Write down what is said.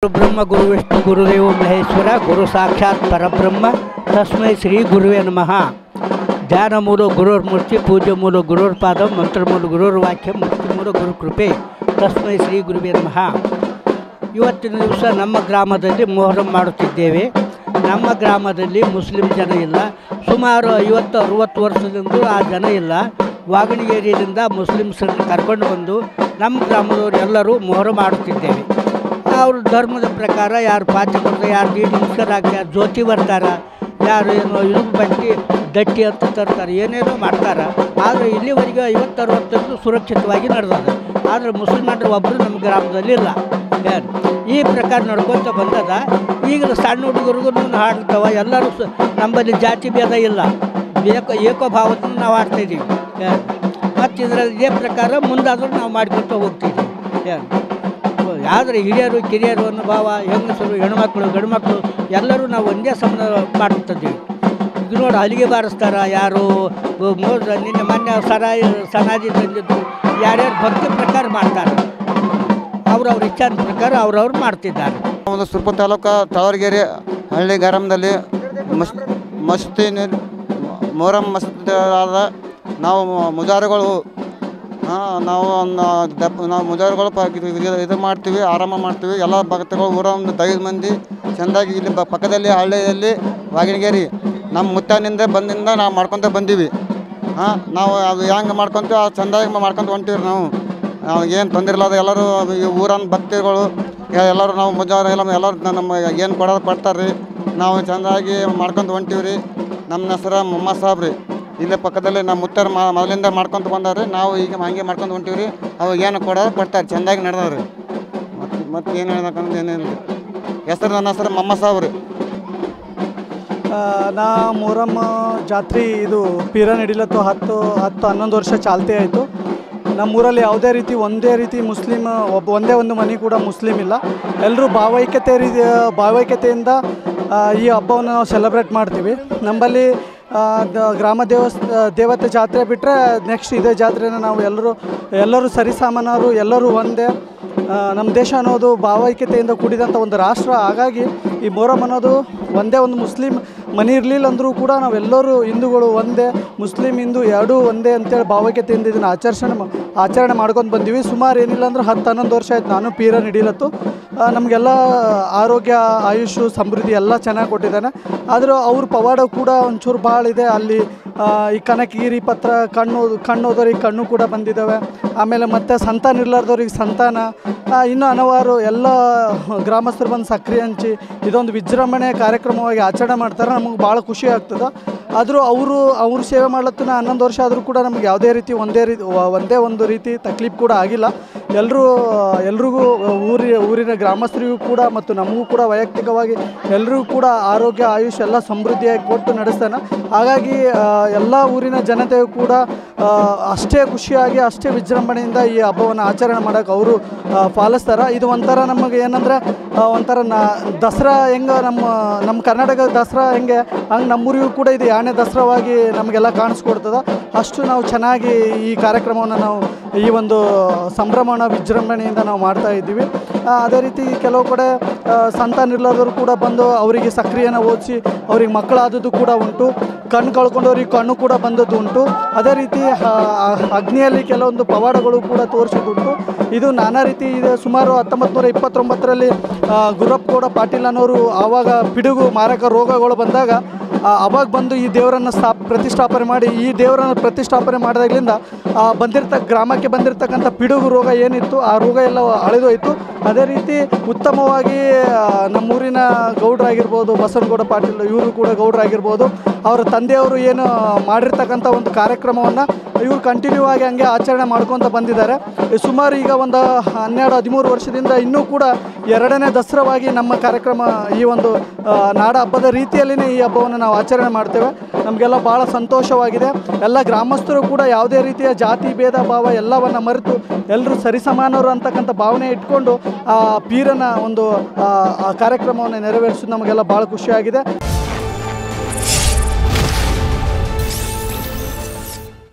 ब्रह्म गुरु विष्णु गुरुदेव महेश्वर गुरु साक्षात् परब्रह्म तस्मै श्री गुरुवे नमः। ध्यान मूल गुरुर्मूर्ति पूज्य मूल गुरुर्पाद मंत्र मूल गुरुर्वाक्य मुक्ति मूल गुरु कृपे तस्मै श्री गुरुवे नमः। ಇವತ್ತಿನ ದಿವಸ ನಮ್ಮ ಗ್ರಾಮದಲ್ಲಿ ಮೊಹರಂ ಮಾಡುತ್ತಿದ್ದೇವೆ। ನಮ್ಮ ಗ್ರಾಮದಲ್ಲಿ ಮುಸ್ಲಿಂ ಜನ ಇಲ್ಲ, ಸುಮಾರು 50-60 ವರ್ಷದಿಂದ ಆ ಜನ ಇಲ್ಲ। ವಾಗಣಿಗೇರಿಯಿಂದ ಮುಸ್ಲಿಮ್ಸನ್ನು ಕರ್ಕೊಂಡು ಬಂದು ನಮ್ಮ ಗ್ರಾಮದವರು ಎಲ್ಲರೂ ಮೊಹರಂ ಮಾಡುತ್ತಿದ್ದೇವೆ। ಅವ್ರ ಧರ್ಮದ ಪ್ರಕಾರ ಯಾರು ಪಾಚೆ ಕೊಡ್ತಾರೆ, ಯಾರು ದೀಡ್ ನಮಸ್ಕಾರ ಆಗ್ತಾರೆ, ಯಾರು ಜ್ಯೋತಿ ಬರ್ತಾರೆ, ಯಾರು ಏನೋ ಇಳುಗು ಬಟ್ಟಿ ದಟ್ಟಿ ಅಂತ ತರ್ತಾರೆ, ಏನೇನೋ ಮಾಡ್ತಾರೆ। ಆದರೆ ಇಲ್ಲಿವರೆಗೆ 50-60 ಸುರಕ್ಷಿತವಾಗಿ ನಡೆದದ। ಆದರೆ ಮುಸಲ್ಮಾನರು ಒಬ್ಬರು ನಮ್ಮ ಗ್ರಾಮದಲ್ಲಿ ಇಲ್ಲ। ಈ ಪ್ರಕಾರ ನಡ್ಕೊತ ಬಂದದ। ಈಗ ಸಣ್ಣ ಹುಡುಗರಿಗೂ ಹಾಡ್ತಾವ, ಎಲ್ಲರೂ ನಮ್ಮಲ್ಲಿ ಜಾತಿ ಭೇದ ಇಲ್ಲ, ಏಕೋಭಾವದಿಂದ ನಾವು ಹಾಡ್ತಾಯಿದ್ದೀವಿ। ಮತ್ತು ಇದರಲ್ಲಿ ಇದೇ ಪ್ರಕಾರ ಮುಂದಾದರೂ ನಾವು ಮಾಡ್ಕೊತ ಹೋಗ್ತಿದ್ದೀವಿ। ಆದರೆ ಹಿರಿಯರು ಕಿರಿಯರು ಅನ್ನೋ ಭಾವ, ಹೆಂಗಸರು ಹೆಣ್ಮಕ್ಳು ಗಂಡುಮಕ್ಕಳು ಎಲ್ಲರೂ ನಾವು ಒಂದೇ ಸಮಾನ ಮಾಡ್ತಿದ್ದೀವಿ। ಈಗ ನೋಡಿ ಹಲಿಗೆ ಬಾರಿಸ್ತಾರೆ, ಯಾರು ನಿನ್ನೆ ಮೊನ್ನೆ ಸನಾಜಿ ತಂದಿದ್ದು ಯಾರ್ಯಾರು ಭಕ್ತಿ ಪ್ರಕಾರ ಮಾಡ್ತಾರೆ, ಅವ್ರವ್ರ ಇಚ್ಛಾನ ಪ್ರಕಾರ ಅವ್ರವ್ರು ಮಾಡ್ತಿದ್ದಾರೆ। ಒಂದು ಸುರ್ಪುರ ತಾಲೂಕು ತಾವರಗೆರೆ ಹಳ್ಳಿ ಗ್ರಾಮದಲ್ಲಿ ಮಸ್ತಿ ಮೊಹರಂ ಮಸ್ತಿಯಾದ ನಾವು ಮುಜಾರಿಗಳು ನಾವು ಮುಜಾರಿಗಳು ಇದು ಮಾಡ್ತೀವಿ, ಆರಾಮ ಮಾಡ್ತೀವಿ। ಎಲ್ಲ ಭಕ್ತಗಳು ಊರ ಒಂದು 5 ಮಂದಿ ಚೆಂದಾಗಿ ಇಲ್ಲಿ ಪಕ್ಕದಲ್ಲಿ ಹಳ್ಳಿಯಲ್ಲಿ ವಾಗಣಿಗೇರಿ ನಮ್ಮ ಮುತ್ತನಿಂದ ಬಂದಿಂದ ನಾವು ಮಾಡ್ಕೊತ ಬಂದೀವಿ। ನಾವು ಅದು ಹೆಂಗೆ ಮಾಡ್ಕೊತೀವಿ ಅದು ಚೆಂದಾಗಿ ಮಾಡ್ಕೊತ ಹೊಂಟೀವಿ। ನಾವು ಏನು ತೊಂದರೆ ಇಲ್ಲದ ಎಲ್ಲರೂ ಈ ಊರನ್ನ ಭಕ್ತಿಗಳು ಎಲ್ಲರೂ ನಾವು ಮುಜಾರ ಎಲ್ಲರೂ ನಮ್ಮ ಏನು ಕೊಡೋದು ಕೊಡ್ತಾರೆ ರೀ, ನಾವು ಚೆಂದಾಗಿ ಮಾಡ್ಕೊತ ಹೊಂಟೀವಿ ರೀ। ನಮ್ಮ ಹೆಸರು ಮೊಹಮ್ಮದ್ ಸಾಬ್ ರೀ, ಇಲ್ಲೇ ಪಕ್ಕದಲ್ಲಿ ನಮ್ಮ ಮುತ್ತರು ಮೊದಲಿಂದ ಮಾಡ್ಕೊತ ಬಂದಾರೆ, ನಾವು ಈಗ ಹಂಗೆ ಮಾಡ್ಕೊಂಡು ಹೊಂಟೀವಿ ರೀ। ಅವು ಏನು ಕೊಡೋದು ಕೊಡ್ತಾರೆ, ಚೆಂದಾಗಿ ನಡೆದವ್ರಿ। ಮತ್ತು ಏನು ಹೇಳ್ಬೇಕಂದ್ರೆ ಏನೇನು ಹೆಸರು, ನನ್ನ ಹೆಸರು ಮೊಹಮ್ಮದ್ ಸಾಬ್ ರೀ। ನಾ ಮೊಹರಂ ಜಾತ್ರೆ ಇದು ಪೀರ ನಡಿಲತ್ತು 10-11 ವರ್ಷ ಚಾಲ್ತಿ ಆಯಿತು। ನಮ್ಮೂರಲ್ಲಿ ಯಾವುದೇ ರೀತಿ ಒಂದೇ ರೀತಿ ಮುಸ್ಲಿಮ್ ಒಂದೇ ಒಂದು ಮನೆ ಕೂಡ ಮುಸ್ಲಿಮ್ ಇಲ್ಲ, ಎಲ್ಲರೂ ಭಾವೈಕ್ಯತೆಯಿಂದ ಈ ಹಬ್ಬವನ್ನು ನಾವು ಸೆಲೆಬ್ರೇಟ್ ಮಾಡ್ತೀವಿ। ನಮ್ಮಲ್ಲಿ ಗ್ರಾಮ ದೇವತೆ ಜಾತ್ರೆ ಬಿಟ್ಟರೆ ನೆಕ್ಸ್ಟ್ ಇದೇ ಜಾತ್ರೆನ ನಾವು ಎಲ್ಲರೂ ಸರಿಸಾಮಾನ್ಯರು, ಎಲ್ಲರೂ ಒಂದೇ। ನಮ್ಮ ದೇಶ ಅನ್ನೋದು ಭಾವೈಕ್ಯತೆಯಿಂದ ಕೂಡಿದಂಥ ಒಂದು ರಾಷ್ಟ್ರ, ಹಾಗಾಗಿ ಈ ಮೊಹರಂ ಅನ್ನೋದು ಒಂದೇ ಒಂದು ಮುಸ್ಲಿಂ ಮನೆ ಇರಲಿಲ್ಲ ಅಂದರೂ ಕೂಡ ನಾವೆಲ್ಲರೂ ಹಿಂದೂಗಳು ಒಂದೇ, ಮುಸ್ಲಿಂ ಹಿಂದೂ ಎರಡೂ ಒಂದೇ ಅಂತೇಳಿ ಭಾವೈಕ್ಯತೆಯಿಂದ ಇದನ್ನು ಆಚರಣೆ ಮಾಡ್ಕೊಂಡು ಬಂದೀವಿ। ಸುಮಾರು ಏನಿಲ್ಲ ಅಂದ್ರೆ 10-11 ವರ್ಷ ಆಯ್ತು ನಾನು ಪೀರ ನಡೀಲತ್ತು। ನಮಗೆಲ್ಲ ಆರೋಗ್ಯ ಆಯುಷು ಸಮೃದ್ಧಿ ಎಲ್ಲ ಚೆನ್ನಾಗಿ ಕೊಟ್ಟಿದ್ದಾನೆ। ಆದರೂ ಅವ್ರ ಪವಾಡ ಕೂಡ ಒಂಚೂರು ಭಾಳ ಇದೆ ಅಲ್ಲಿ। ಈ ಕನಕಗಿರಿ ಪತ್ರ ಕಣ್ಣೋದವ್ರಿಗೆ ಕಣ್ಣು ಕೂಡ ಬಂದಿದ್ದಾವೆ, ಆಮೇಲೆ ಮತ್ತು ಸಂತಾನ ಇರ್ಲಾರ್ದವ್ರಿಗೆ ಸಂತಾನ, ಇನ್ನೂ ಹಲವಾರು ಎಲ್ಲ ಗ್ರಾಮಸ್ಥರು ಬಂದು ಸಕ್ರೆ ಹಂಚಿ ಇದೊಂದು ವಿಜೃಂಭಣೆ ಕಾರ್ಯಕ್ರಮವಾಗಿ ಆಚರಣೆ ಮಾಡ್ತಾರೆ। ನಮಗೆ ಭಾಳ ಖುಷಿ ಆಗ್ತದೆ। ಆದರೂ ಅವರು ಸೇವೆ ಮಾಡ್ಲತ್ತನ 11 ವರ್ಷ ಆದರೂ ಕೂಡ ನಮಗೆ ಯಾವುದೇ ರೀತಿ ಒಂದೇ ಒಂದು ರೀತಿ ತಕ್ಲೀಫ್ ಕೂಡ ಆಗಿಲ್ಲ। ಎಲ್ರಿಗೂ ಊರಿನ ಗ್ರಾಮಸ್ಥರಿಗೂ ಕೂಡ ಮತ್ತು ನಮಗೂ ಕೂಡ ವೈಯಕ್ತಿಕವಾಗಿ ಎಲ್ರಿಗೂ ಕೂಡ ಆರೋಗ್ಯ ಆಯುಷ್ ಎಲ್ಲ ಸಮೃದ್ಧಿಯಾಗಿ ಕೊಟ್ಟು ನಡೆಸ್ತಾನೆ। ಹಾಗಾಗಿ ಎಲ್ಲ ಊರಿನ ಜನತೆಯು ಕೂಡ ಅಷ್ಟೇ ಖುಷಿಯಾಗಿ ಅಷ್ಟೇ ವಿಜೃಂಭಣೆಯಿಂದ ಈ ಹಬ್ಬವನ್ನು ಆಚರಣೆ ಮಾಡೋಕೆ ಅವರು ಪಾಲಿಸ್ತಾರೆ। ಇದು ಒಂಥರ ನಮಗೆ ಏನಂದರೆ ಒಂಥರ ದಸರಾ ಹೆಂಗೆ ನಮ್ಮ ಕರ್ನಾಟಕದ ದಸರಾ ಹೆಂಗೆ ಹಂಗೆ ನಮ್ಮೂರಿಗೂ ಕೂಡ ಇದು 2ನೇ ದಸರಾವಾಗಿ ನಮಗೆಲ್ಲ ಕಾಣಿಸ್ಕೊಡ್ತದೆ। ಅಷ್ಟು ನಾವು ಚೆನ್ನಾಗಿ ಈ ಕಾರ್ಯಕ್ರಮವನ್ನು ನಾವು ಈ ಒಂದು ಸಂಭ್ರಮಣ ವಿಜೃಂಭಣೆಯಿಂದ ನಾವು ಮಾಡ್ತಾ ಇದ್ದೀವಿ। ಅದೇ ರೀತಿ ಕೆಲವು ಕಡೆ ಸಂತಾನ ಇರ್ಲಾರ್ದವರು ಕೂಡ ಬಂದು ಅವರಿಗೆ ಸಕ್ರಿಯನ ಓದಿಸಿ ಅವ್ರಿಗೆ ಮಕ್ಕಳಾದದ್ದು ಕೂಡ ಉಂಟು, ಕಣ್ಣು ಕಳ್ಕೊಂಡವ್ರಿಗೆ ಕಣ್ಣು ಕೂಡ ಬಂದದ್ದು ಉಂಟು। ಅದೇ ರೀತಿ ಅಗ್ನಿಯಲ್ಲಿ ಕೆಲವೊಂದು ಪವಾಡಗಳು ಕೂಡ ತೋರಿಸೋದುಂಟು। ಇದು ನಾನಾ ರೀತಿ ಇದೆ। ಸುಮಾರು 1929ರಲ್ಲಿ ಗುರಪ್ಪಗೌಡ ಪಾಟೀಲ್ ಅನ್ನೋರು ಆವಾಗ ಪಿಡುಗು ಮಾರಕ ರೋಗಗಳು ಬಂದಾಗ ಅವಾಗ ಬಂದು ಈ ದೇವರನ್ನು ಪ್ರತಿಷ್ಠಾಪನೆ ಮಾಡಿ ಈ ದೇವರನ್ನು ಪ್ರತಿಷ್ಠಾಪನೆ ಮಾಡಿದಾಗಲಿಂದ ಗ್ರಾಮಕ್ಕೆ ಬಂದಿರತಕ್ಕಂಥ ಪಿಡುಗು ರೋಗ ಏನಿತ್ತು ಆ ರೋಗ ಎಲ್ಲ ಅಳೆದೋಯ್ತು। ಅದೇ ರೀತಿ ಉತ್ತಮವಾಗಿ ನಮ್ಮೂರಿನ ಗೌಡ್ರಾಗಿರ್ಬೋದು, ಬಸವನಗೌಡ ಪಾಟೀಲ್ ಇವರು ಕೂಡ ಗೌಡ್ರಾಗಿರ್ಬೋದು, ಅವರ ತಂದೆಯವರು ಏನು ಮಾಡಿರ್ತಕ್ಕಂಥ ಒಂದು ಕಾರ್ಯಕ್ರಮವನ್ನು ಇವರು ಕಂಟಿನ್ಯೂ ಆಗಿ ಹಂಗೆ ಆಚರಣೆ ಮಾಡ್ಕೊತ ಬಂದಿದ್ದಾರೆ। ಸುಮಾರು ಈಗ ಒಂದು 12-13 ವರ್ಷದಿಂದ ಇನ್ನೂ ಕೂಡ 2ನೇ ದಸರಾವಾಗಿ ನಮ್ಮ ಕಾರ್ಯಕ್ರಮ ಈ ಒಂದು ನಾಡ ಹಬ್ಬದ ರೀತಿಯಲ್ಲಿಯೇ ಈ ಹಬ್ಬವನ್ನು ನಾವು ಆಚರಣೆ ಮಾಡ್ತೇವೆ। ನಮಗೆಲ್ಲ ಭಾಳ ಸಂತೋಷವಾಗಿದೆ। ಎಲ್ಲ ಗ್ರಾಮಸ್ಥರು ಕೂಡ ಯಾವುದೇ ರೀತಿಯ ಜಾತಿ ಭೇದ ಭಾವ ಎಲ್ಲವನ್ನು ಮರೆತು ಎಲ್ಲರೂ ಸರಿಸಮಾನರು ಅಂತಕ್ಕಂಥ ಭಾವನೆ ಇಟ್ಕೊಂಡು ಆ ಪೀರನ ಒಂದು ಕಾರ್ಯಕ್ರಮವನ್ನು ನೆರವೇರಿಸೋದು ನಮಗೆಲ್ಲ ಭಾಳ ಖುಷಿಯಾಗಿದೆ।